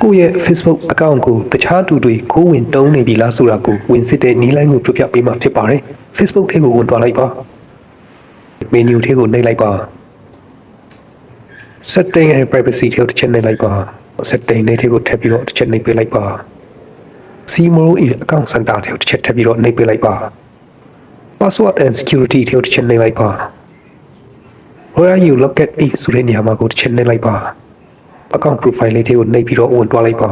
ကိုယ့်ရဲ့ Facebook account ကိုတခြားသူတွေကိုဝင်တုံးနေပြီလားဆိုတာကိုဝင်စစ်တဲ့နည်းလမ်းကိုပြပြပေးမှာဖြစ်ပါတယ် Facebook ထဲကိုဝင်သွားလိုက်ပါ menu ထဲကိုနှိပ်လိုက်ပါ setting and privacy ထဲကိုတစ်ချက်နှိပ်လိုက်ပါ setting ထဲကိုထပ်ပြီးတော့တစ်ချက်နှိပ်ပေးလိုက်ပါ Simo in account center ထဲကိုတစ်ချက်ထပ်ပြီးတော့နှိပ်ပေးလိုက်ပါ password and security ထဲကိုတစ်ချက်နှိပ်လိုက်ပါ where you look at it ဆိုတဲ့နေရာမှာကိုတစ်ချက်နှိပ်လိုက်ပါ account profile လေးထဲကိုနှိပ်ပြီးတော့ဝင်သွားလိုက်ပါ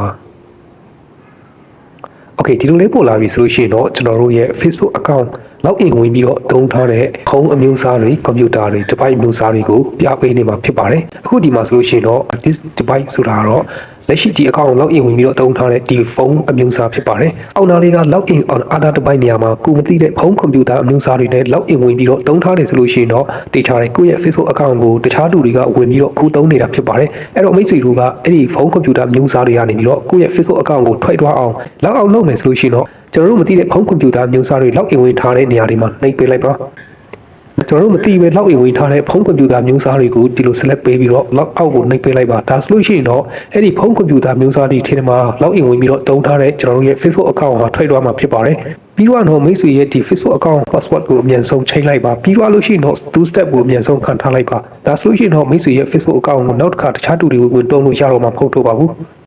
Okay ဒီလိုလေးပို့လာပြီဆိုလို့ရှိရင်တော့ကျွန်တော်တို့ရဲ့ Facebook account login ဝင်ပြီးတော့သုံးထားတဲ့ home အမျိုးအစားတွေ computer တွေ device အမျိုးအစားတွေကိုပြပေးနေမှာဖြစ်ပါတယ်အခုဒီမှာဆိုလို့ရှိရင်တော့ this device ဆိုတာတော့လက်ရှိဒီ account login ဝင်ပြီးတော့သုံးထားတဲ့ဒီ phone အမျိုးအစားဖြစ်ပါတယ်အောက်နားလေးက login on other device နေရာမှာကိုမသိတဲ့ home computer အမျိုးအစားတွေနဲ့ login ဝင်ပြီးတော့သုံးထားတယ်ဆိုလို့ရှိရင်တော့တေချာတယ်ကိုယ့်ရဲ့ Facebook account ကိုတခြားသူတွေကဝင်ပြီးတော့ခုသုံးနေတာဖြစ်ပါတယ်အဲ့တော့မိတ်ဆွေတို့ကအဲ့ဒီ phone computer အမျိုးအစားတွေကနေပြီးတော့ကိုယ့်ရဲ့ Facebook account ကိုထွက်သွားအောင် log out လုပ်မယ်ဆိုလို့ရှိရင်တော့ကျွန်တော်တို့မသိတဲ့ phone computer အမျိုးအစားတွေ login ဝင်ထားတဲ့နေရာတွေမှာနှိပ်ပေးလိုက်ပါကျွန်တော်တို့မသိပဲ login ဝင်ထားတဲ့ phone computer မျိုးစားတွေကိုဒီလို select ပေးပြီးတော့ log out ကိုနှိပ်ပေးလိုက်ပါဒါဆိုလို့ရှိရင်တော့အဲ့ဒီ phone computer မျိုးစားတွေထဲမှာ login ဝင်ပြီးတော့တုံးထားတဲ့ကျွန်တော်တို့ရဲ့ Facebook account ဟာထွက်သွားမှာဖြစ်ပါတယ်ပြီးတော့မိတ်ဆွေရဲ့ဒီ Facebook account password ကိုအမြန်ဆုံးချိန်လိုက်ပါပြီးတော့လို့ရှိရင်တော့ two step ကိုအမြန်ဆုံးခံထားလိုက်ပါဒါဆိုလို့ရှိရင်တော့မိတ်ဆွေရဲ့ Facebook account ကိုနောက်တစ်ခါတခြားသူတွေကိုဝင်တုံးလို့ရတော့မှာမဟုတ်တော့ပါဘူး